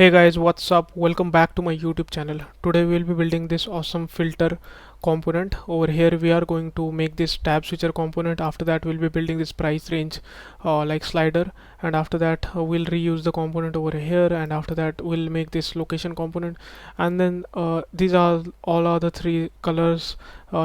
Hey guys, what's up? Welcome back to my YouTube channel. Today we'll be building this awesome filter component. Over here we are going to make this tab switcher component. After that we'll be building this price range like slider, and after that we'll reuse the component over here, and after that we'll make this location component, and then these are all are the three colors,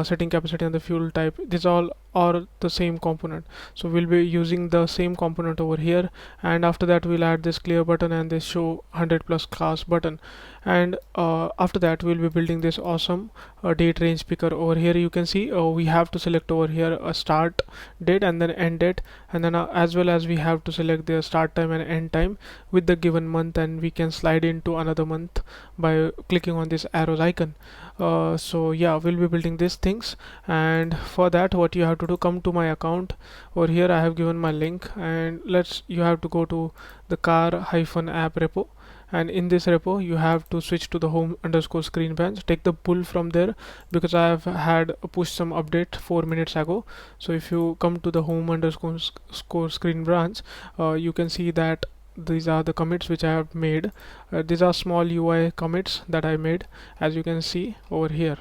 setting capacity and the fuel type. These all are the same component, so we'll be using the same component over here. And after that we'll add this clear button and this show 100 plus class button, and after that we'll be building this awesome date range picker. Over here you can see we have to select over here a start date and then end date, and then as well as we have to select the start time and end time with the given month, and we can slide into another month by clicking on this arrows icon. So yeah, we'll be building these things, and for that what you have to do, come to my account. Over here I have given my link, and you have to go to the car-app repo, and in this repo you have to switch to the home underscore screen branch. Take the pull from there because I have had pushed some update 4 minutes ago. So if you come to the home underscore screen branch, you can see that these are the commits which I have made. These are small UI commits that I made, as you can see over here.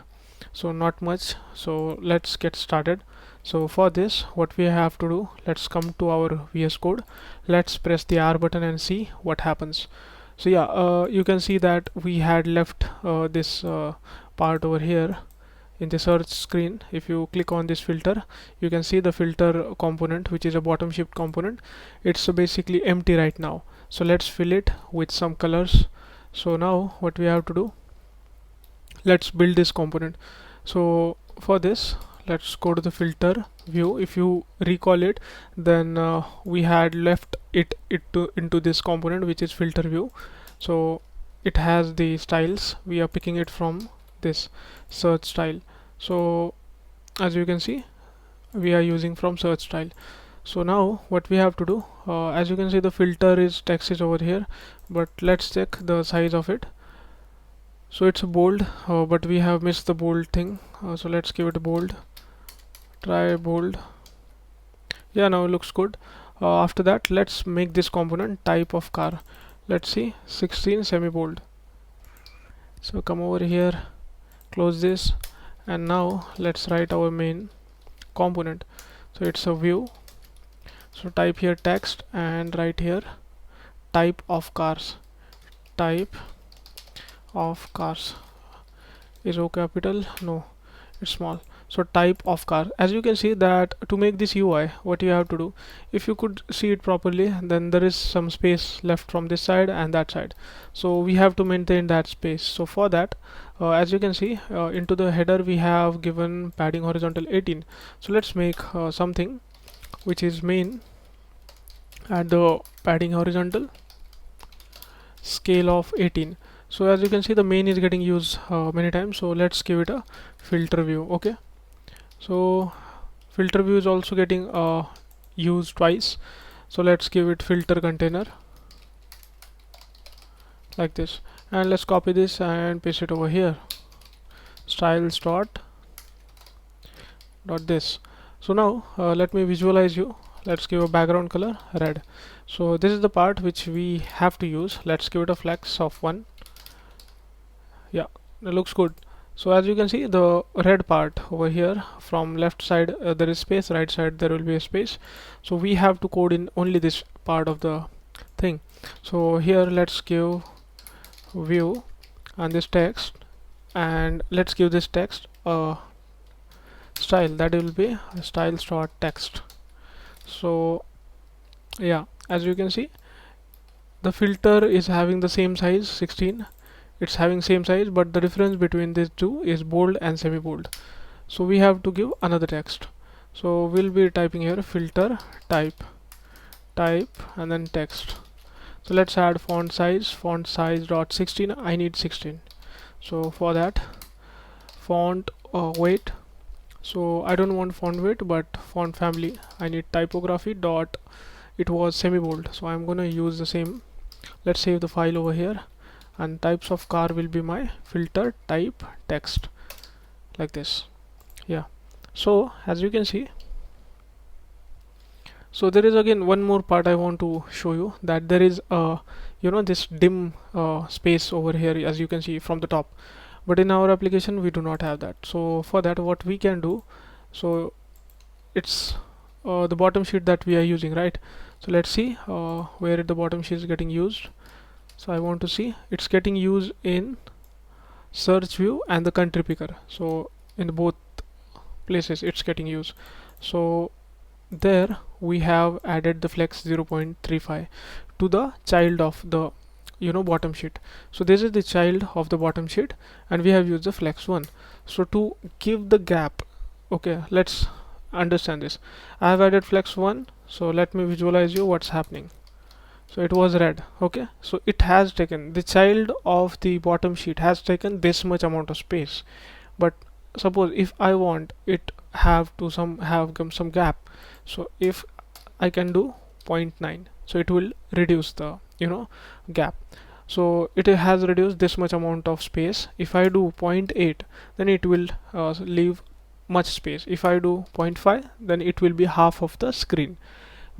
So not much, so let's get started. So for this what we have to do, let's come to our VS Code, let's press the R button and see what happens. So yeah, you can see that we had left this part over here in the search screen. If you click on this filter, you can see the filter component, which is a bottom shift component. It's basically empty right now, so let's fill it with some colors. So now what we have to do, let's build this component. So for this let's go to the filter view. If you recall it, then we had left it into this component, which is filter view. So it has the styles, we are picking it from this search style. So as you can see, we are using from search style. So now what we have to do, as you can see the filter is text is over here, but let's check the size of it. So it's a bold, but we have missed the bold thing, so let's give it a bold. Try bold. Yeah, now it looks good. After that let's make this component type of car. Let's see, 16 semi bold. So come over here, close this, and now let's write our main component. So it's a view, so type here text and write here type of cars. Type of cars is O capital? No, it's small. So type of car. As you can see that to make this UI, what you have to do, if you could see it properly, then there is some space left from this side and that side, so we have to maintain that space. So for that, as you can see, into the header we have given padding horizontal 18. So let's make something which is main at the padding horizontal scale of 18. So as you can see the main is getting used many times, so let's give it a filter view. Okay, so filter view is also getting used twice, so let's give it filter container like this, and let's copy this and paste it over here. Styles dot this. So now let me visualize you. Let's give a background color red. So this is the part which we have to use. Let's give it a flex of 1. Yeah, it looks good. So as you can see the red part over here, from left side there is space, right side there will be a space, so we have to code in only this part of the thing. So here let's give view and this text, and let's give this text a style, that will be styles dot text. So yeah, as you can see the filter is having the same size 16, it's having same size, but the difference between these two is bold and semi bold, so we have to give another text. So we'll be typing here filter type and then text. So let's add font size dot 16. I need 16. So for that, font weight, so I don't want font weight but font family. I need typography dot, it was semi bold, so I'm gonna use the same. Let's save the file over here, and types of car will be my filter type text like this. Yeah, so as you can see, So there is again one more part I want to show you, that there is this dim space over here, as you can see from the top, but in our application we do not have that. So for that, what we can do, so it's the bottom sheet that we are using, right? So let's see where the bottom sheet is getting used. So I want to see it's getting used in search view and the country picker. So in both places it's getting used. So there we have added the flex 0.35 to the child of the bottom sheet. So this is the child of the bottom sheet, and we have used the flex 1. So to give the gap, okay, let's understand this. I have added flex 1, so let me visualize you what's happening. So it was red, okay, so it has taken, the child of the bottom sheet has taken this much amount of space. But suppose if I want it have to some gap, so if I can do 0.9, so it will reduce the gap. So it has reduced this much amount of space. If I do 0.8, then it will leave much space. If I do 0.5, then it will be half of the screen.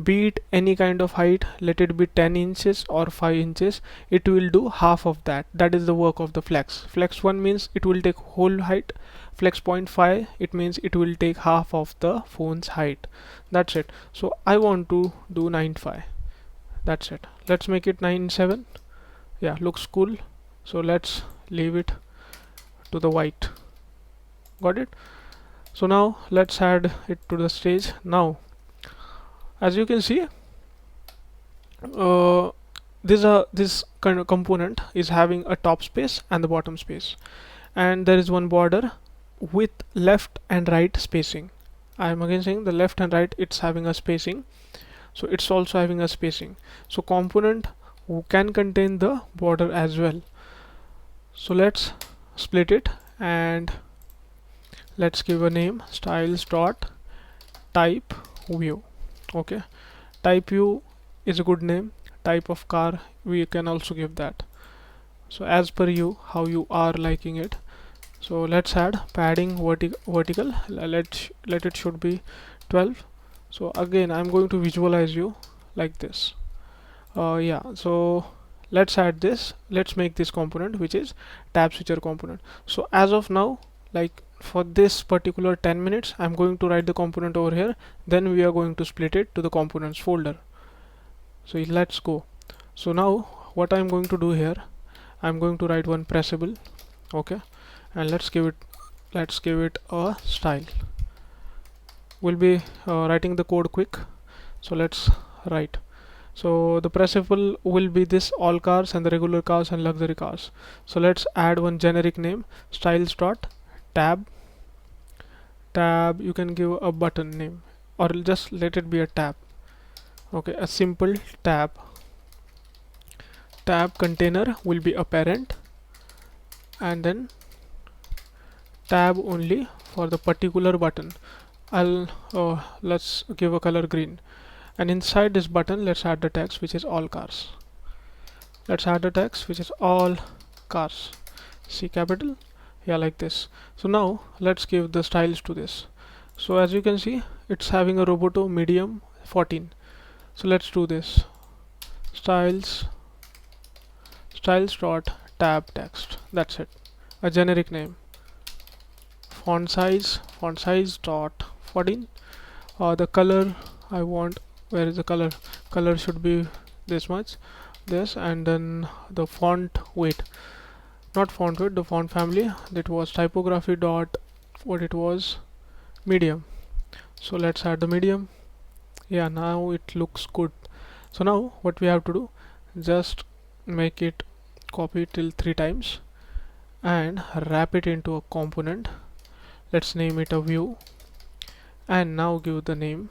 Be it any kind of height, let it be 10 inches or 5 inches, it will do half of that. That is the work of the flex. Flex 1 means it will take whole height. Flex 0.5, it means it will take half of the phone's height. That's it. So I want to do 9.5. That's it. Let's make it 9.7. Yeah, looks cool. So let's leave it to the white. Got it? So now let's add it to the stage. Now as you can see, this kind of component is having a top space and the bottom space, and there is one border with left and right spacing. I am again saying the left and right, it's having a spacing, so it's also having a spacing. So component who can contain the border as well. So let's split it and let's give a name, styles dot type view. Okay, type view is a good name. Type of car, we can also give that. So as per you, how you are liking it. So let's add padding vertical. Let it should be 12. So again, I'm going to visualize you like this. Yeah, so let's add this. Let's make this component, which is tab switcher component. So as of now, like for this particular 10 minutes, I'm going to write the component over here, then we are going to split it to the components folder. So let's go. So now what I'm going to do here, I'm going to write one pressable, okay, and let's give it a style. We'll be writing the code quick, so let's write. So the pressable will be this all cars and the regular cars and luxury cars. So let's add one generic name, styles dot tab. You can give a button name or just let it be a tab. Okay, a simple tab container will be a parent, and then tab only for the particular button. Let's give a color green, and inside this button let's add the text which is all cars. Let's add the text which is all cars, C capital, yeah, like this. So now let's give the styles to this. So as you can see, it's having a Roboto medium 14. So let's do this, styles dot tab text. That's it, a generic name. Font size dot 14. The color I want, where is the color? Color should be this much, this, and then the font weight, not font weight, the font family, that was typography dot what it was, medium. So let's add the medium. Yeah, now it looks good. So now what we have to do, just make it, copy till 3 times and wrap it into a component. Let's name it a view, and now give the name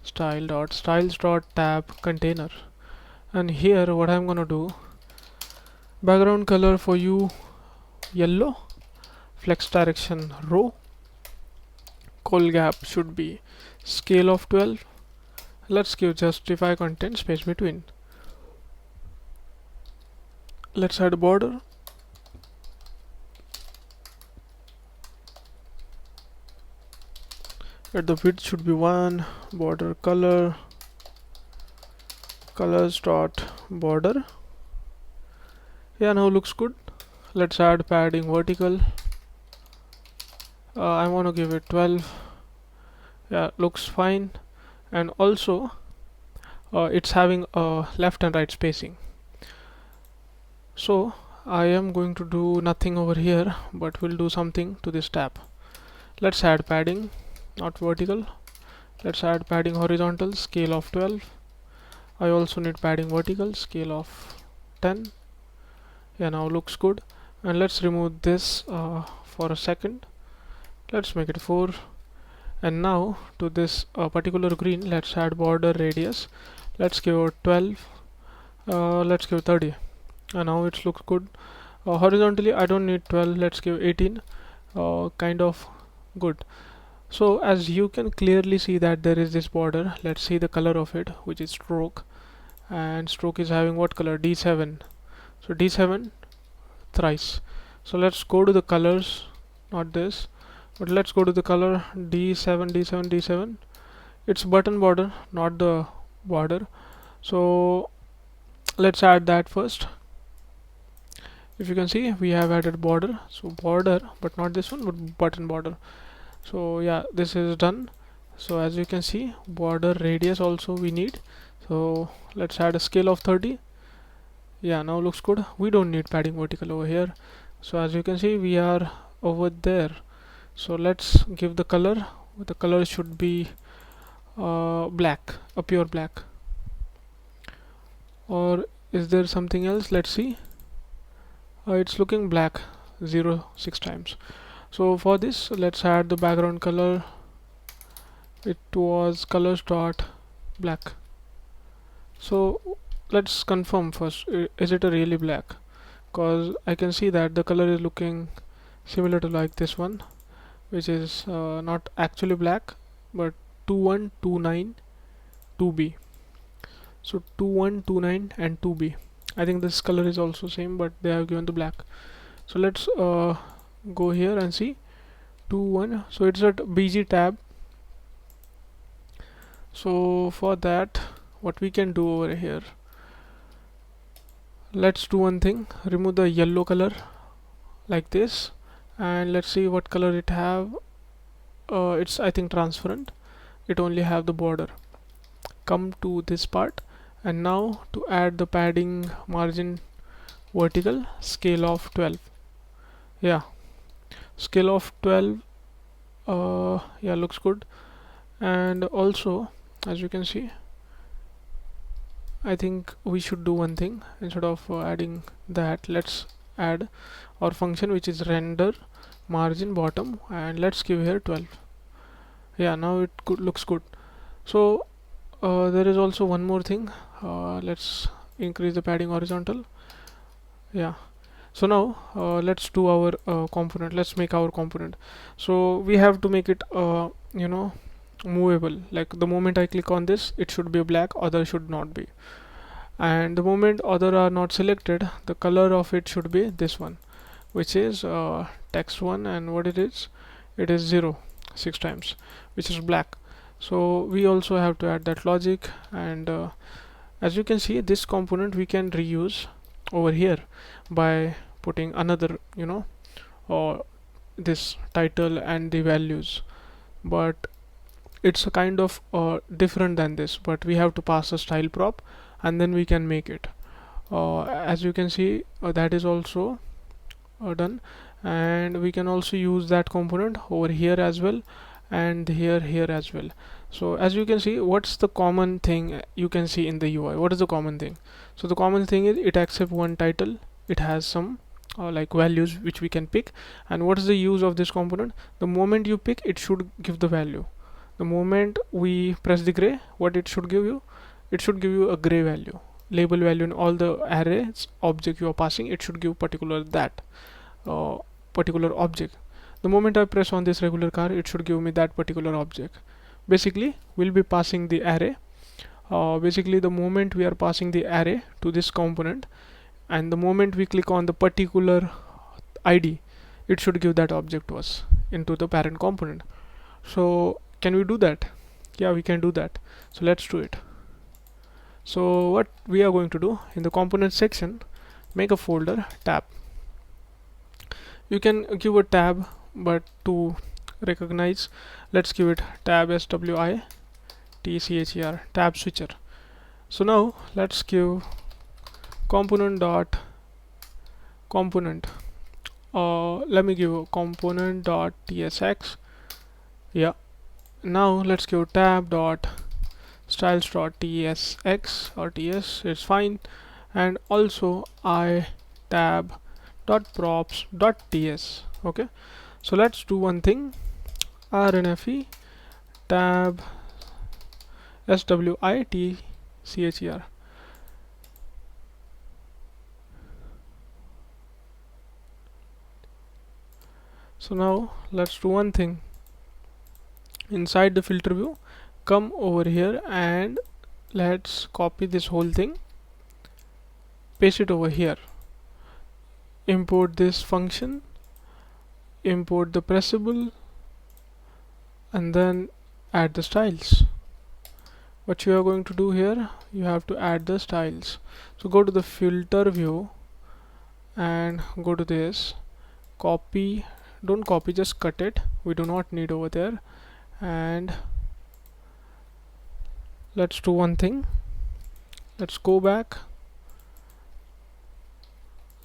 styles dot tab container. And here what I'm gonna do, background color for you yellow, flex direction row, col gap should be scale of 12. Let's give justify content space between. Let's add a border. the width should be 1, border color, colors dot border. Yeah, now looks good. Let's add padding vertical. I want to give it 12. Yeah, looks fine. And also it's having a left and right spacing. So I am going to do nothing over here, but we'll do something to this tab. Let's add padding, not vertical. Let's add padding horizontal, scale of 12. I also need padding vertical, scale of 10. Yeah, now looks good. And let's remove this for a second. Let's make it 4. And now to this particular green, let's add border radius. Let's give it 12. Let's give 30. And now it looks good. Horizontally I don't need 12, let's give 18. Kind of good. So as you can clearly see that there is this border. Let's see the color of it, which is stroke, and stroke is having what color? D7. So D7 thrice. So let's go to the colors, not this, but let's go to the color D7, D7, D7. It's button border, not the border. So let's add that first. If you can see, we have added border, so border, but not this one, but button border. So yeah, this is done. So as you can see, border radius also we need. So let's add a scale of 30. Yeah, now looks good. We don't need padding vertical over here. So as you can see, we are over there. So let's give the color. The color should be black, a pure black. Or is there something else? Let's see. It's looking black 6 times. So for this, let's add the background color. It was colors dot black. So let's confirm first, is it a really black? Because I can see that the color is looking similar to like this one, which is not actually black, but 2129 2B. So 2129 and 2B. I think this color is also same, but they have given the black. So let's go here and see 21. So it's at BG tab. So for that, what we can do over here, let's do one thing. Remove the yellow color like this, and let's see what color it have. It's, I think, transparent. It only have the border. Come to this part, and now to add the padding margin vertical, scale of 12. Yeah, scale of 12. Yeah, looks good. And also, as you can see, I think we should do one thing. Instead of adding that, let's add our function, which is render margin bottom, and let's give here 12. Yeah, now it looks good. So there is also one more thing. Let's increase the padding horizontal. Yeah, so now let's do our component. Let's make our component. So we have to make it movable. Like the moment I click on this, it should be black, other should not be. And the moment other are not selected, the color of it should be this one, which is text one, and what it is 0 6 times, which is black. So we also have to add that logic. And as you can see, this component we can reuse over here by putting another or this title and the values, but it's a kind of different than this. But we have to pass a style prop, and then we can make it. As you can see, that is also done, and we can also use that component over here as well, and here as well. So as you can see, what's the common thing you can see in the UI? What is the common thing? So the common thing is it accepts one title. It has some like values which we can pick. And what is the use of this component? The moment you pick, it should give the value. The moment we press the gray, what it should give you? It should give you a gray value, label value in all the arrays object you are passing. It should give particular that particular object. The moment I press on this regular car, it should give me that particular object. Basically, we'll be passing the array. Basically, the moment we are passing the array to this component, and the moment we click on the particular ID, it should give that object to us into the parent component. So Can we do that? Yeah, we can do that. So let's do it. So what we are going to do, in the component section, make a folder tab. You can give a tab, but to recognize, let's give it tab SWI TCHER, tab switcher. So now let's give component dot component. Let me give a component dot tsx. Yeah. Now let's give tab dot styles dot tsx or ts. It's fine. And also I tab dot props dot ts. Okay. So let's do one thing. rnfe tab switcher. So now let's do one thing. Inside the filter view, come over here and let's copy this whole thing, paste it over here, import this function, import the pressable, and then add the styles. What you are going to do here, you have to add the styles. So go to the filter view and go to this, copy, don't copy, just cut it, we do not need over there. And let's do one thing, let's go back,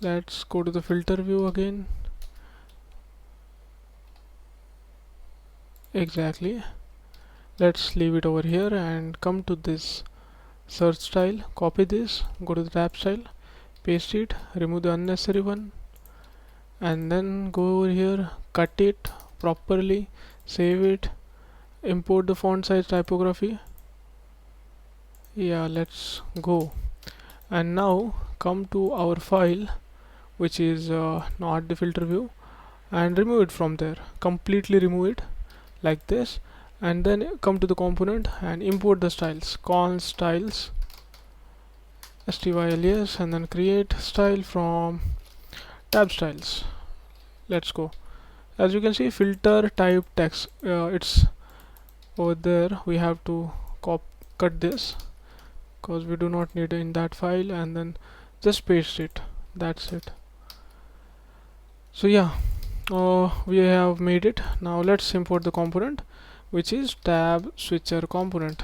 let's go to the filter view again, exactly, let's leave it over here and come to this search style, copy this, go to the tab style, paste it, remove the unnecessary one, and then go over here, cut it properly, save it, import the font size typography. Yeah, let's go. And now come to our file, which is not the filter view, and remove it from there, completely remove it like this, and then come to the component and import the styles, const styles styles, and then create style from tab styles. Let's go. As you can see, filter type text, it's over there. We have to cut this because we do not need it in that file, and then just paste it. That's it. So yeah, we have made it. Now let's import the component, which is tab switcher component.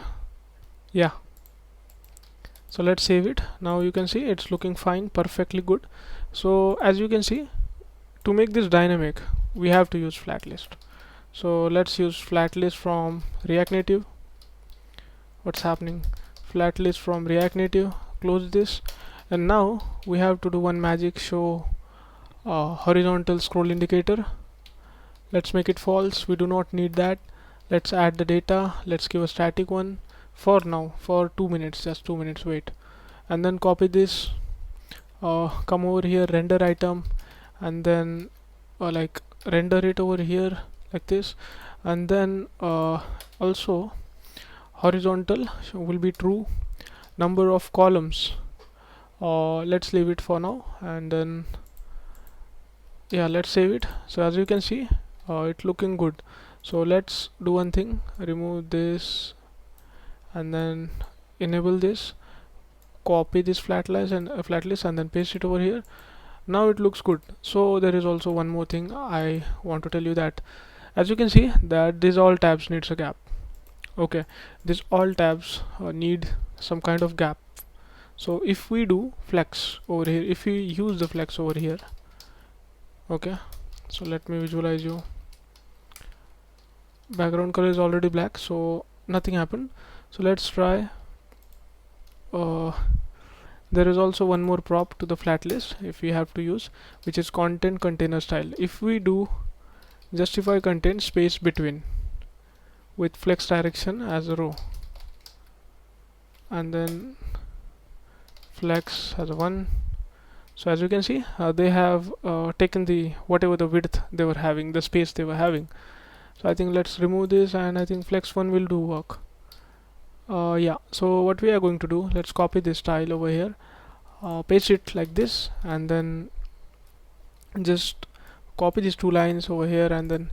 Yeah, so let's save it. Now you can see it's looking fine, perfectly good. So as you can see, to make this dynamic, we have to use flat list. So let's use flat list from React Native. What's happening? Flat list from React Native, close this, and now we have to do one magic, show horizontal scroll indicator. Let's make it false, we do not need that. Let's add the data, let's give a static one for now, for 2 minutes, just 2 minutes wait, and then copy this, come over here, render item, and then like render it over here like this, and then also horizontal will be true, number of columns, let's leave it for now, and then yeah, let's save it. So as you can see, it's looking good. So let's do one thing, remove this and then enable this, copy this flat list and then paste it over here. Now it looks good. So there is also one more thing I want to tell you, that as you can see that these all tabs needs a gap. Okay, these all tabs need some kind of gap. So if we do flex over here, if we use the flex over here, okay, so let me visualize you. Background color is already black, so nothing happened. So let's try. There is also one more prop to the flat list if we have to use, which is content container style. If we do justify content space between with flex direction as a row, and then flex as a 1. So as you can see, they have taken the whatever the width they were having, the space they were having. So I think let's remove this, and I think flex 1 will do work. Yeah, so what we are going to do, let's copy this style over here, paste it like this, and then just copy these two lines over here and then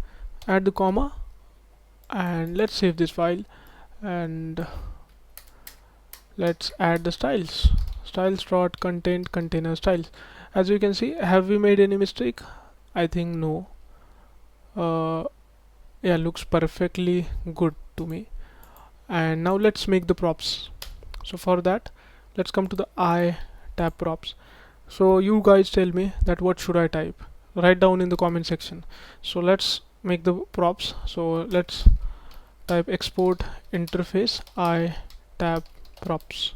add the comma, and let's save this file, and let's add the styles dot content container styles. As you can see, have we made any mistake? I think no. Yeah, looks perfectly good to me. And now let's make the props. So for that, let's come to the I tab props. So you guys tell me that what should I type. Write down in the comment section. So let's make the props. So let's type export interface I tab props,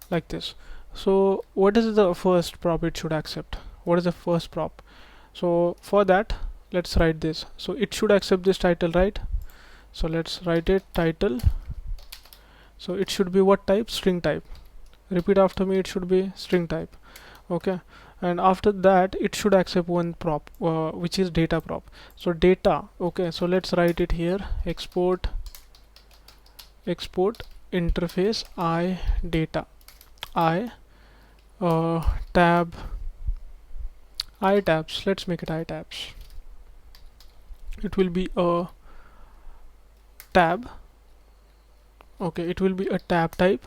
like this. So what is the first prop it should accept? What is the first prop? So for that, let's write this. So it should accept this title, right? So let's write it title. So it should be what type? String type. Repeat after me, it should be string type. Okay, and after that it should accept one prop, which is data prop. So data, okay, so let's write it here. Export interface I data I tab I tabs. Let's make it I tabs. It will be a tab. Okay, it will be a tab type,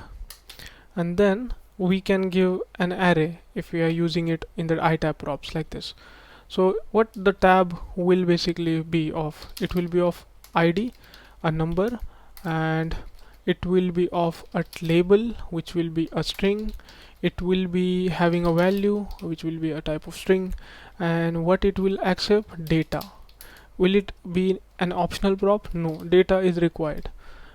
and then we can give an array if we are using it in the itab props, like this. So what the tab will basically be of, it will be of id, a number, and it will be of a label, which will be a string. It will be having a value, which will be a type of string, and what it will accept, data. Will it be an optional prop? No, data is required.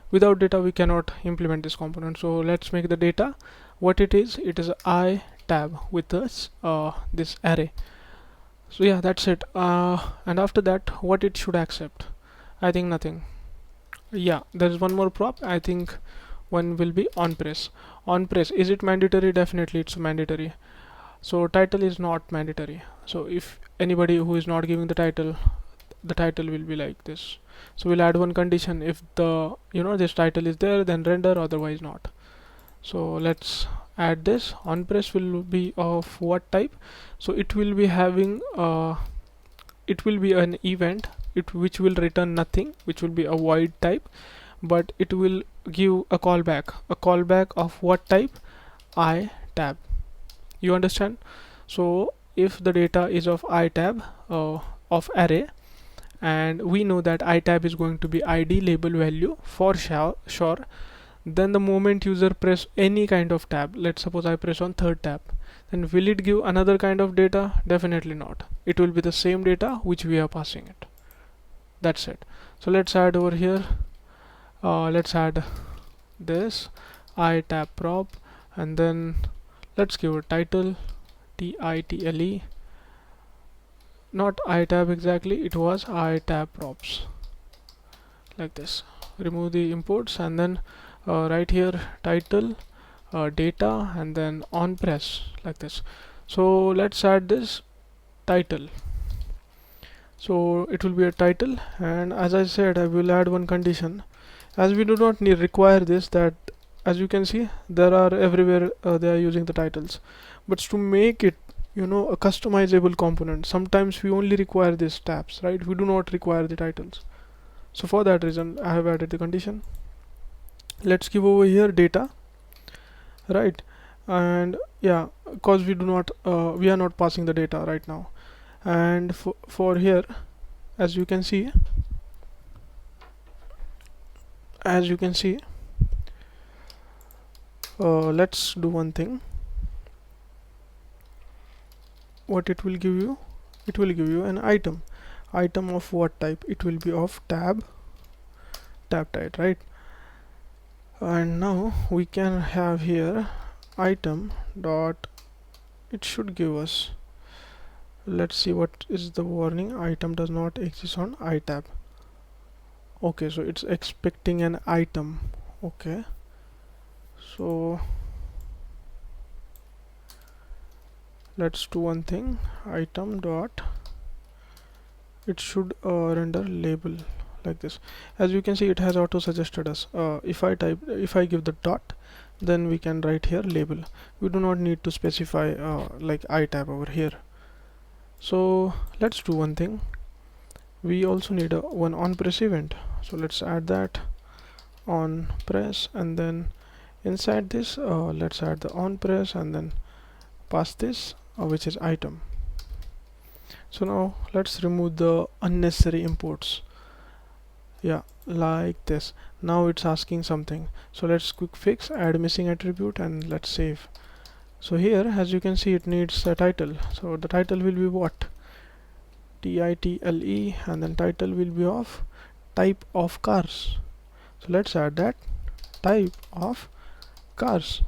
Without data we cannot implement this component. So let's make the data what it is. It is I tab with this array. So yeah, that's it. And after that, what it should accept? I think nothing. Yeah, there is one more prop. I think one will be on press. On press, is it mandatory? Definitely it's mandatory. So title is not mandatory. So if anybody who is not giving the title will be like this. So we'll add one condition: if the this title is there, then render, otherwise not. So let's add this. On press will be of what type? So it will be having it will be an event which will return nothing, which will be a void type, but it will give a callback of what type? I tab. You understand? So if the data is of I tab of array, and we know that I tab is going to be id label value for sure, then the moment user press any kind of tab, let's suppose I press on third tab, then will it give another kind of data? Definitely not. It will be the same data which we are passing it. That's it. So let's add over here, let's add this I tab prop, and then let's give a title, title, not I tab exactly, it was I tab props, like this. Remove the imports, and then right here title, data, and then on press, like this. So let's add this title. So it will be a title, and as I said, I will add one condition, as we do not require this, that as you can see there are everywhere they are using the titles, but to make it a customizable component, sometimes we only require these tabs, right? We do not require the titles. So for that reason I have added the condition. Let's give over here data, right? And yeah, because we do not we are not passing the data right now. And for here, as you can see let's do one thing. What it will give you? It will give you an item of what type? It will be of tab type, right? And now we can have here item dot, it should give us, let's see what is the warning. Item does not exist on I tab. Okay, so it's expecting an item. Okay, so let's do one thing. Item dot, it should render label, like this. As you can see, it has auto suggested us. If I give the dot, then we can write here label. We do not need to specify like I tab over here. So let's do one thing. We also need one on press event. So let's add that on press, and then inside this let's add the on press, and then pass this which is item. So now let's remove the unnecessary imports. Yeah, like this. Now it's asking something, so let's quick fix, add missing attribute, and let's save. So here, as you can see, it needs a title. So the title will be what? title, and then title will be of type of cars. So let's add that type of cars.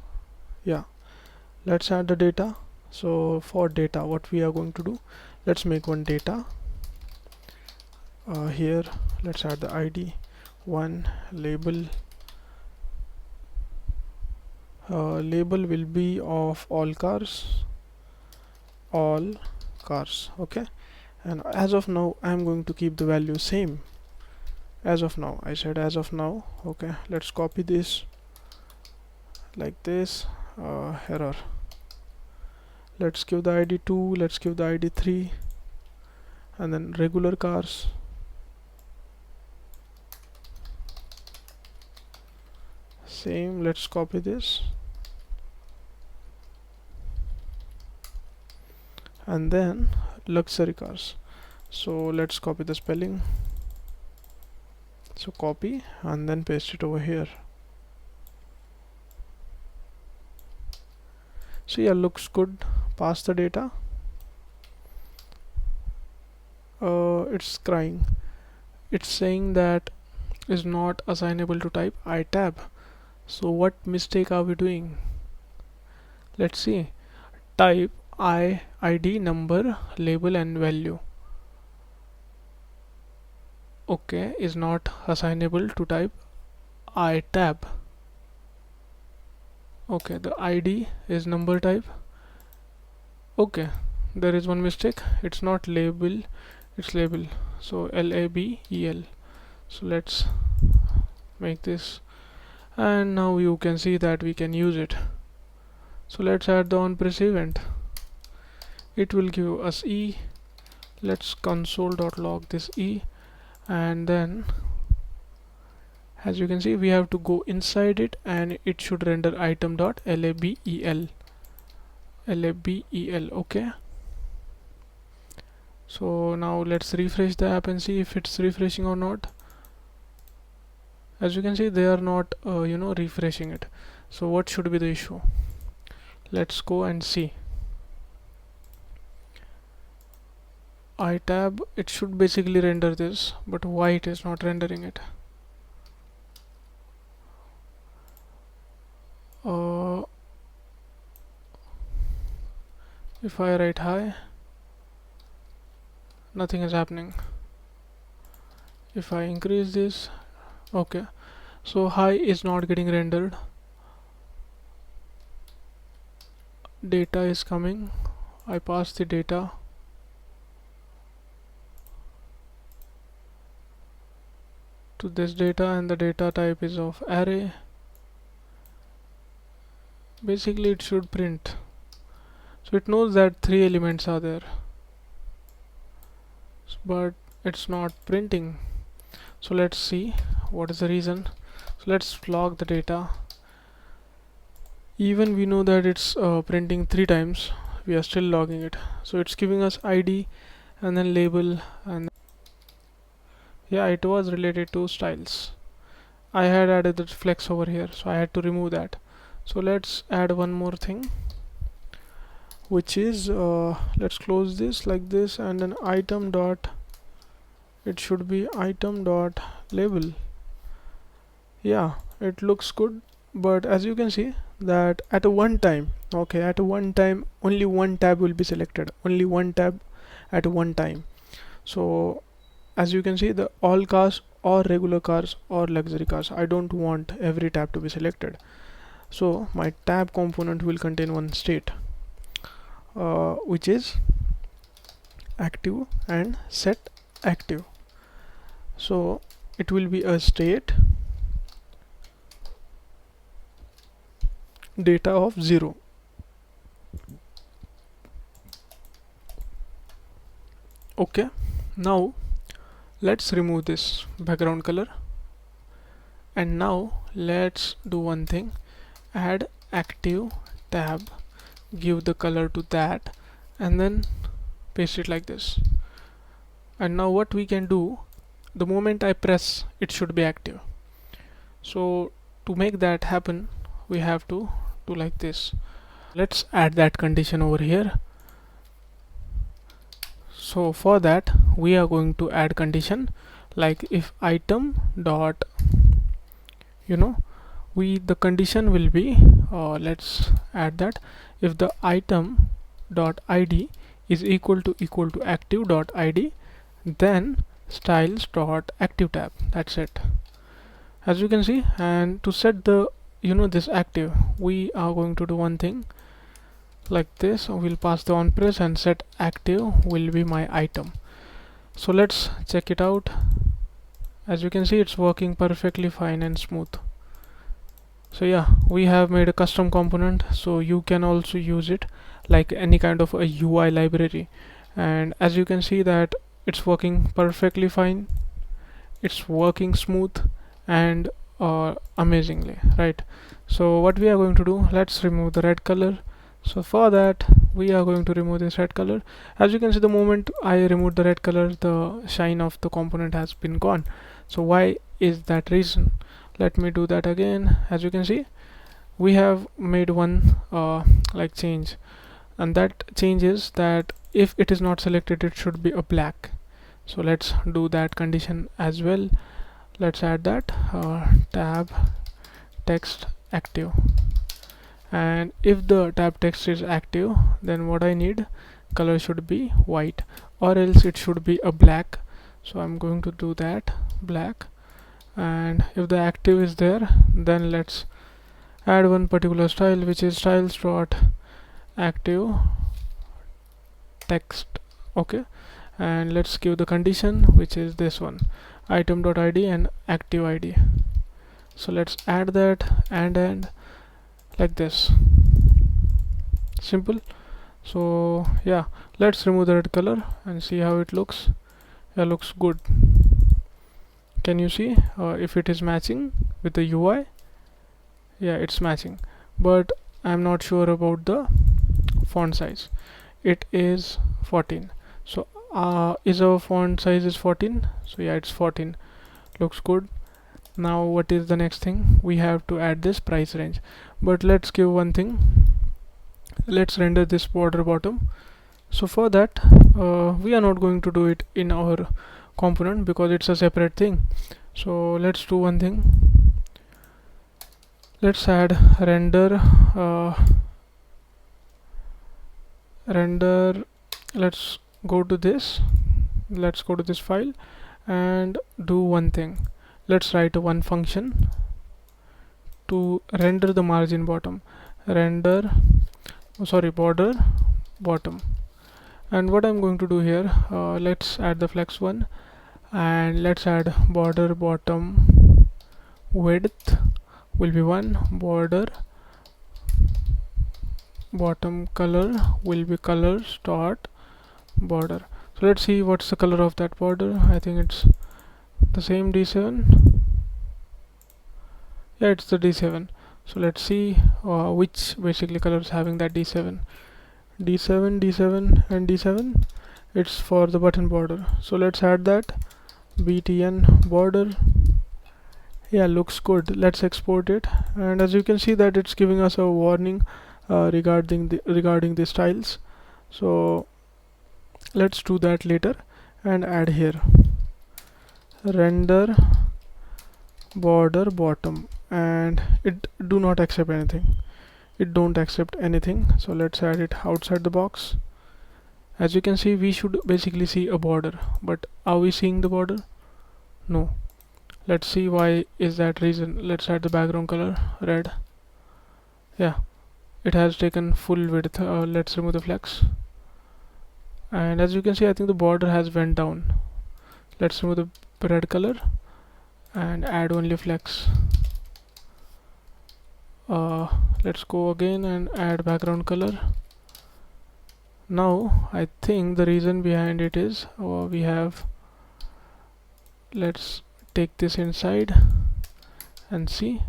Yeah, let's add the data. So for data, what we are going to do, let's make one data. Here let's add the id, one label. Label will be of all cars, okay. And as of now I'm going to keep the value same. As of now, I said as of now. Okay, let's copy this like this. Error. Let's give the id 2, let's give the id 3, and then regular cars. Same, let's copy this, and then luxury cars. So let's copy the spelling. So copy and then paste it over here. So yeah, looks good. Pass the data. It's crying. It's saying that is not assignable to type I tab. So what mistake are we doing? Let's see. Type id, number, label, and value. Okay, is not assignable to type I tab. Okay, the id is number type. Okay, there is one mistake. It's not label, it's label. So label. So let's make this, and now you can see that we can use it. So let's add the on press event. It will give us e. Let's console.log this e, and then as you can see we have to go inside it, and it should render item.label. Okay, so now let's refresh the app and see if it's refreshing or not. As you can see, they are not refreshing it. So what should be the issue? Let's go and see. iTab, it should basically render this, but why it is not rendering it? If I write hi, nothing is happening. If I increase this, okay, so hi is not getting rendered. Data is coming. I pass the data. To this data, and the data type is of array. Basically it should print. So it knows that 3 elements are there, but it's not printing. So let's see what is the reason. So let's log the data. Even we know that it's printing 3 times, we are still logging it. So it's giving us id and then label, and yeah, it was related to styles. I had added the flex over here, so I had to remove that. So let's add one more thing, which is let's close this like this, and then item dot, it should be item dot label. Yeah, it looks good, but as you can see that at a one time, okay, at a one time only one tab will be selected, only one tab at one time. So as you can see, the all cars or regular cars or luxury cars, I don't want every tab to be selected. So my tab component will contain one state, which is active and set active. So it will be a state data of 0. Okay, now let's remove this background color. And now let's do one thing, add active tab, give the color to that, and then paste it like this. And now what we can do, the moment I press, it should be active. So to make that happen, we have to do like this. Let's add that condition over here. So for that we are going to add condition like if item dot, the condition will be, let's add that, if the item dot id is equal to active dot id, then styles dot active tab. That's it, as you can see. And to set the this active, we are going to do one thing like this. We'll pass the on press and set active will be my item. So let's check it out. As you can see, it's working perfectly fine and smooth. So yeah, we have made a custom component, so you can also use it like any kind of a UI library. And as you can see that it's working perfectly fine, it's working smooth and amazingly, right? So what we are going to do, let's remove the red color. So for that we are going to remove this red color. As you can see, the moment I removed the red color, the shine of the component has been gone. So why is that reason? Let me do that again. As you can see, we have made one like change, and that change is that if it is not selected, it should be a black. So let's do that condition as well. Let's add that tab text active, and if the tab text is active, then what I need, color should be white, or else it should be a black. So I'm going to do that, black. And if the active is there, then let's add one particular style, which is styles dot active text. Okay, and let's give the condition, which is this one, item dot id and active id. So let's add that and like this, simple. So yeah, let's remove the red color and see how it looks. Yeah, looks good. Can you see if it is matching with the UI? Yeah, it's matching, but I'm not sure about the font size. It is 14. So is our font size is 14? So yeah, it's 14. Looks good. Now what is the next thing? We have to add this price range, but let's give one thing. Let's render this border bottom. So for that we are not going to do it in our component because it's a separate thing. So let's do one thing. Let's add render let's go to this file and do one thing. Let's write one function to render the margin bottom, border bottom. And what I'm going to do here, let's add the flex one, and let's add border bottom width will be 1, border bottom color will be colors dot border. So let's see what's the color of that border. I think it's the same D7. Yeah, it's the D7. So let's see which basically colors having that D7, D7 and D7. It's for the button border. So let's add that btn border. Yeah, looks good. Let's export it, and as you can see that it's giving us a warning regarding the styles. So let's do that later and add here render border bottom, and it do not accept anything. It don't accept anything. So let's add it outside the box. As you can see, we should basically see a border, but are we seeing the border? No. Let's see why is that reason. Let's add the background color red. Yeah, it has taken full width. Let's remove the flex, and as you can see, I think the border has went down. Let's remove the red color and add only flex. Let's go again and add background color. Now I think the reason behind it is we have, let's take this inside and see.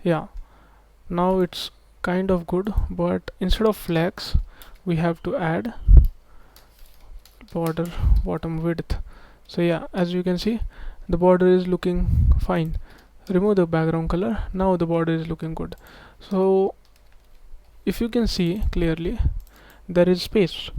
Yeah, now it's kind of good, but instead of flex we have to add border bottom width. So yeah, as you can see, the border is looking fine. Remove the background color, now the border is looking good. So if you can see clearly, there is space,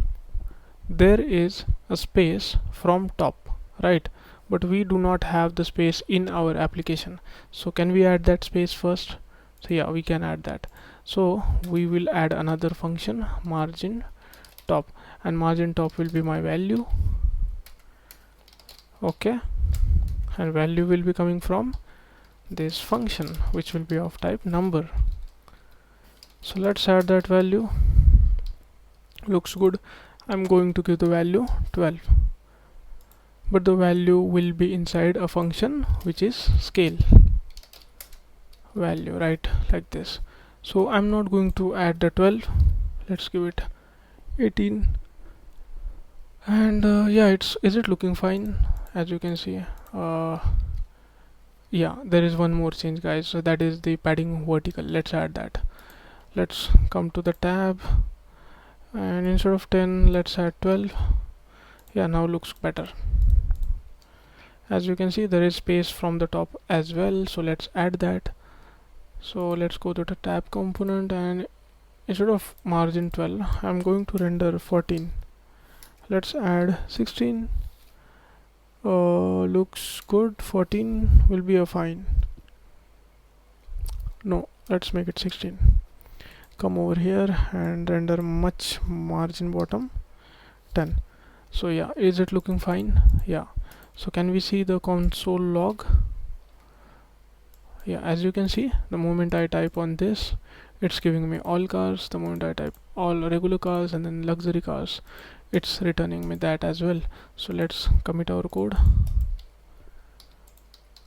there is a space from top, right? But we do not have the space in our application. So can we add that space first? So yeah, we can add that. So we will add another function, margin top, and margin top will be my value. Okay, and value will be coming from this function, which will be of type number. So let's add that value. Looks good. I'm going to give the value 12, but the value will be inside a function which is scale value, right? Like this. So I'm not going to add the 12. Let's give it 18. And yeah, is it looking fine? As you can see, yeah, there is one more change, guys. So that is the padding vertical. Let's add that. Let's come to the tab, and instead of 10, let's add 12. Yeah, now looks better. As you can see, there is space from the top as well, so let's add that. So let's go to the tab component, and instead of margin 12, I'm going to render 14. Let's add 16. Looks good. 14 will be a fine. No, let's make it 16. Come over here and render much margin bottom 10. So yeah, is it looking fine? Yeah. So can we see the console log? Yeah, as you can see, the moment I type on this, it's giving me all cars. The moment I type all regular cars and then luxury cars, it's returning me that as well. So let's commit our code.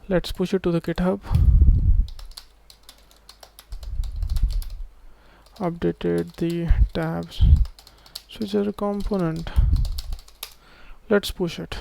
Let's push it to the GitHub. Updated the tabs switcher component. Let's push it.